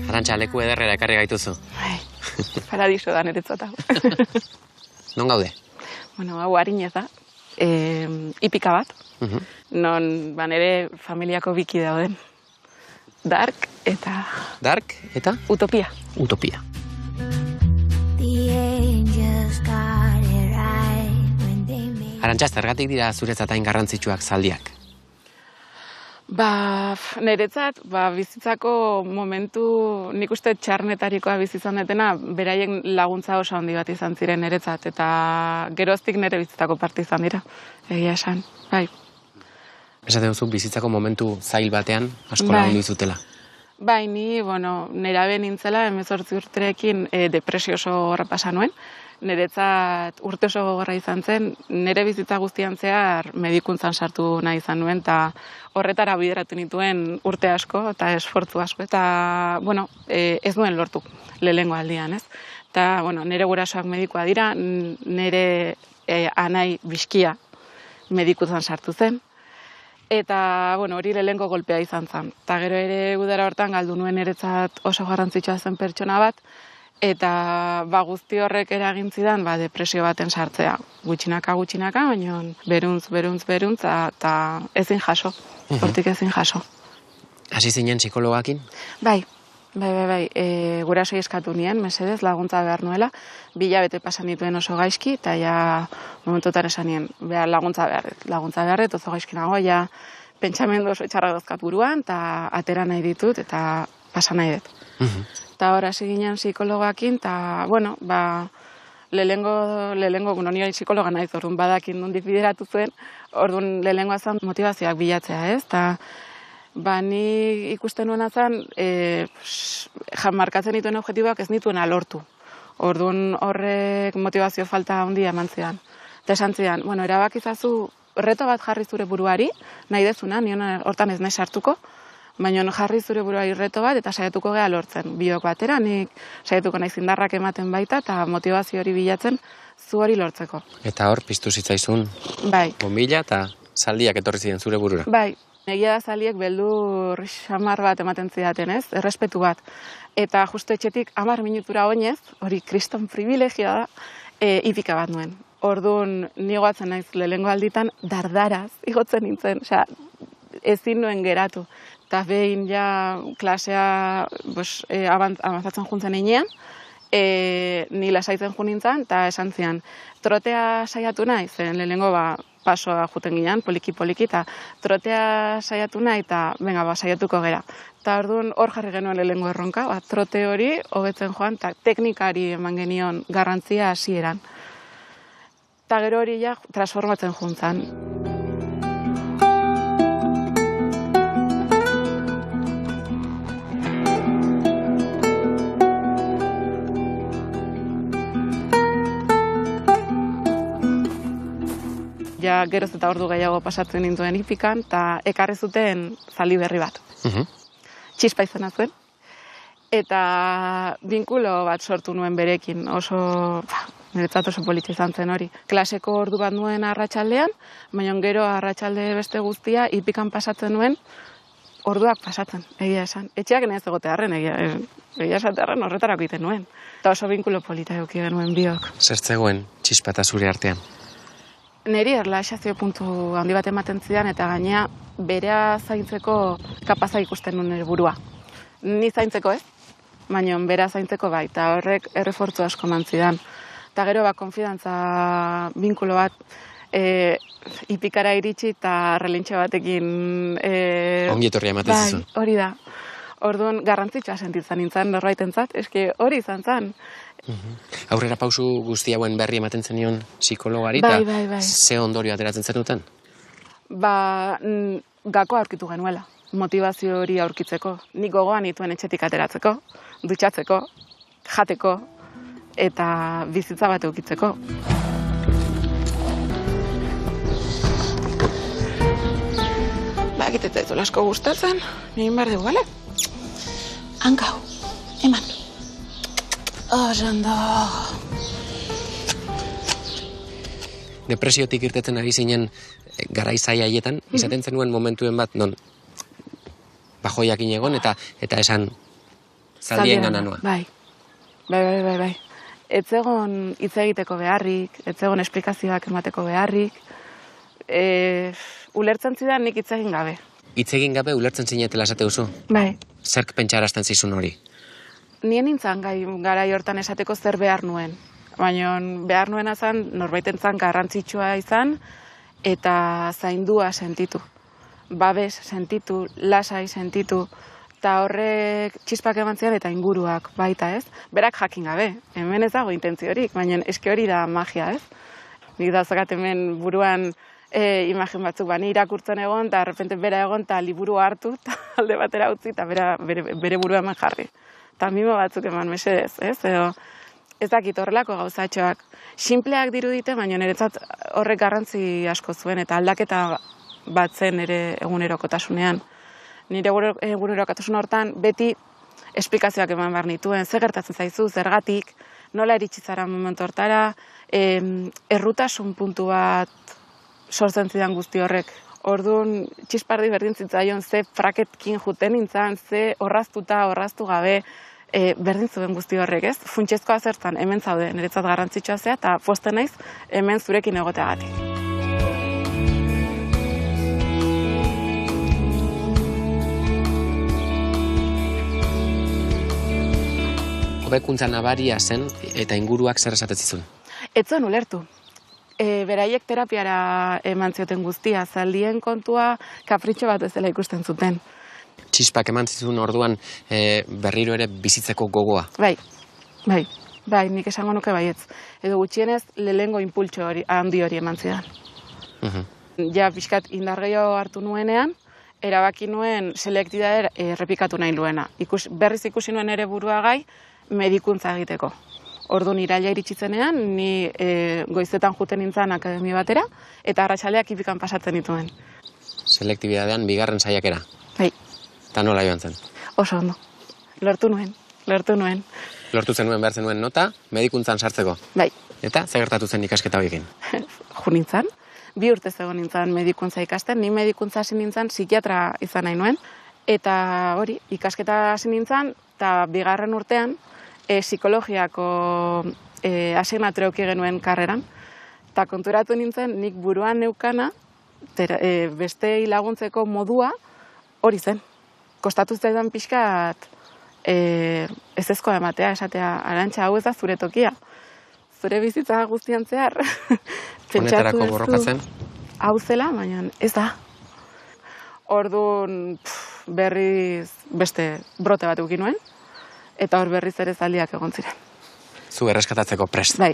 Arantxa, leku ederrera ekarri gaituzu. Bai, paradiso da niretzat hau. Non gaude? Bueno, hau Arinez da, ipika bat, non nire familiako biki dauden. Dark eta... Dark eta? Utopia. Utopia. Arantxa, zergatik dira zuretzat hain garrantzitsuak zaldiak? Niretzat, bizitzako momentu, nik uste txarnetarikoa bizizan detena, beraien laguntza oso handi bat izan ziren niretzat, eta geroztik nire bizitzako parte izan dira, egia esan, bai. Esaten duzu, bizitzako momentu zail batean asko lagundu izutela. Bai, ni, nerabe nintzela, 18 urterekin depresio oso horra pasa nuen, niretzat urte oso gogorra izan zen, nire bizitza guztian zehar medikuntzan sartu nahi izan nuen, eta horretara bideratu nituen urte asko eta esfortzu asko, eta, ez nuen lortu lehengo aldian, ez? Eta, nire gurasoak medikoa dira, nire anai bizkia medikuntzan sartu zen, eta, hori lehengo golpea izan zen. Eta gero ere udara hortan galdu nuen niretzat oso garrantzitsua zen pertsona bat, eta guzti horrek eragin zidan depresio baten sartzea. Gutxinaka, baina beruntz, eta ezin jaso. Hortik ezin jaso. Hasi zinen psikologakin? Bai. Gurasoi eskatu nien, mesedez, laguntza behar nuela. 2 hilabete pasan dituen oso gaizki, eta ja momentutan esan nien, laguntza behar, oso gaizki nago, ja pentsamendu oso txarra dozkat buruan, eta atera nahi ditut, eta pasa nahi dut. Eta hor hasi ginen psikologakin, eta, lehengo, nire psikologa nahiz, orduan badakin nondik bideratu zuen, orduan lehengoa zen motivazioak bilatzea, ez? Eta, ni ikusten nuena zen, markatzen dituen objektiboak ez nituen alortu. Orduan horrek motivazio falta handia eman zidan. Eta esan zidan, erabakizazu reto bat jarri zure buruari, nahi dezuna, nion hortan ez nahi sartuko, baina jarri zure buruari reto bat eta saiatuko geha lortzen. Biok batera, nik saiatuko nahi zindarrak ematen baita eta motivazio hori bilatzen zu hori lortzeko. Eta hor, piztu zitzaizun, bombilla eta zaldiak etorri ziren zure burura. Bai, egia da zaldiek beldur xamar bat ematen zidaten, ez? Errespetu bat. Eta justu etxetik 10 minutura oinez, hori kriston privilegioa da, ipika bat nuen. Orduan, nigoatzen naiz lehengo alditan dardaraz, igotzen nintzen, ezin nuen geratu. Eta behin ja klasea avanzatzen juntzen einean, ni lasaitzen jo nintzen, eta esan zian, trotea saiatu nahi, zen lehengo pasoa juten ginen, poliki, eta trotea saiatu nahi, eta saiatuko gera. Eta orduan hor jarri genuen lehengo erronka, trote hori hobetzen joan, eta teknikari eman genion garrantzia hasieran. Eta gero hori ja transformatzen juntzan. Ja, geroz eta ordu gehiago pasatzen nintuen ipikan, eta ekarri zuten zaldi berri bat. Txispa izena zuen. Eta binkulo bat sortu nuen berekin, niretzat oso politxe izan zen hori. Klaseko ordu bat nuen arratsaldean, baina gero arratsalde beste guztia ipikan pasatzen nuen, orduak pasatzen, egia esan. Etxeak nahez egotearren, egia esatearren horretarako iten nuen. Eta oso binkulo polita eduki genuen biok. Zer zegoen txispa eta zure artean? Neri erlaxazio puntu handi bat ematen zidan, eta gainea berea zaintzeko kapaza ikusten nuen nire burua. Ni zaintzeko ez, baina bera zaintzeko bai, eta horrek errefortzu asko eman zidan. Eta gero konfidantza binkulo bat ipikara iritsi eta relentxe batekin... Ongi etorria ematen zizu. Bai, hori da. Orduan garrantzitsua sentitzen nintzen norbaitentzat, eske hori izan zen. Aurrera pausu guzti hauen berri ematen zenion psikologari, eta ze ondorio ateratzen zenuten? Gakoa aurkitu genuela, motivazio hori aurkitzeko. Nik gogoan nituen etxetik ateratzeko, dutxatzeko, jateko, eta bizitza bat eukitzeko. Bakiteta ez asko gustatzen, egin behar dugu, bale? Hankau, eman. Ondo. Depresiotik irtetzen ari zinen garaizai haietan, izaten zenuen momentuen bat non bajoiakin egon eta esan Zaldien gana noa. Bai. Ez egon hitz egiteko beharrik, ez egon esplikazioak emateko beharrik, ulertzen zidan nik hitz egin gabe. Hitz egin gabe ulertzen zinetela esate duzu? Bai. Zerk pentsarazten zizun hori? Nien nintzen garai hortan esateko zer behar nuen. Baina behar nuena zen norbaitentzan garrantzitsua izan eta zaindua sentitu. Babes sentitu, lasai sentitu, eta horrek txispak eman zian eta inguruak baita, ez? Berak jakin gabe, hemen ez dago intentziorik, baina eske hori da magia, ez? Nik dauzakat hemen buruan imagen batzuk, ni irakurtzen egon, eta errepente bera egon, eta liburu hartu, eta alde batera utzi, eta bere burua eman jarri. Eta mimo batzuk eman mesedez, ez? Edo, ez dakit horrelako gauzatxoak. Sinpleak dirudite, baina niretzat horrek garrantzi asko zuen, eta aldaketa bat zen ere egunerokotasunean. Nire egunerokotasun hortan beti esplikazioak eman behar nituen, zer gertatzen zaizu, zergatik, nola iritsi zara momentu hortara, errutasun puntu bat sortzen zidan guzti horrek. Orduan, txispardi berdin zitzaion, ze fraketkin juten nintzen, ze orraztu gabe, berdin zuen guzti horrek, ez? Funtsezkoa zertan, hemen zaude, niretzat garrantzitsua zea, eta posten naiz, hemen zurekin egoteagatik. Hobekuntza nabaria zen eta inguruak zer esaten zizun? Ez zuen ulertu. Beraiek terapiara eman zioten guztia, zaldien kontua kapritxo bat bezala ikusten zuten. Txispak eman zizun orduan berriro ere bizitzeko gogoa? Bai, nik esango nuke baietz. Edo gutxienez lehengo impultso handi hori eman zidan. Ja, pixkat indar gehiago hartu nuenean, erabaki nuen selektida errepikatu nahi luena. Berriz ikusi nuen ere burua gai, medikuntza egiteko. Orduan iraila iritsi-zenean, ni goizetan juten nintzen akademia batera, eta arratsaldeak ipikan pasatzen dituen. Selektibidadean bigarren saiakera? Bai. Eta nola joan zen? Oso ondo. Lortu nuen. Lortu zenuen behar zenuen nota, medikuntzan sartzeko? Bai. Eta zer gertatu zen ikasketa horiekin? Jo nintzen. 2 urte zegoen nintzen medikuntza ikasten, ni medikuntza hasi nintzen psikiatra izan nahi nuen, eta hori, ikasketa hasi nintzen, eta bigarren urtean, psikologiako asignatura eduki genuen karreran, eta konturatu nintzen, nik buruan neukana, beste laguntzeko modua hori zen. Kostatu zaidan pixkat ezezkoa ematea, esatea, Arantxa, hau ez da zure tokia. Zure bizitza guztian zehar. Honetarako borrokatzen? Hau zela, baina ez da. Orduan berriz beste brote bat eduki nuen, eta hor berriz ere zaldiak egon ziren. Zu erreskatatzeko prest? Bai.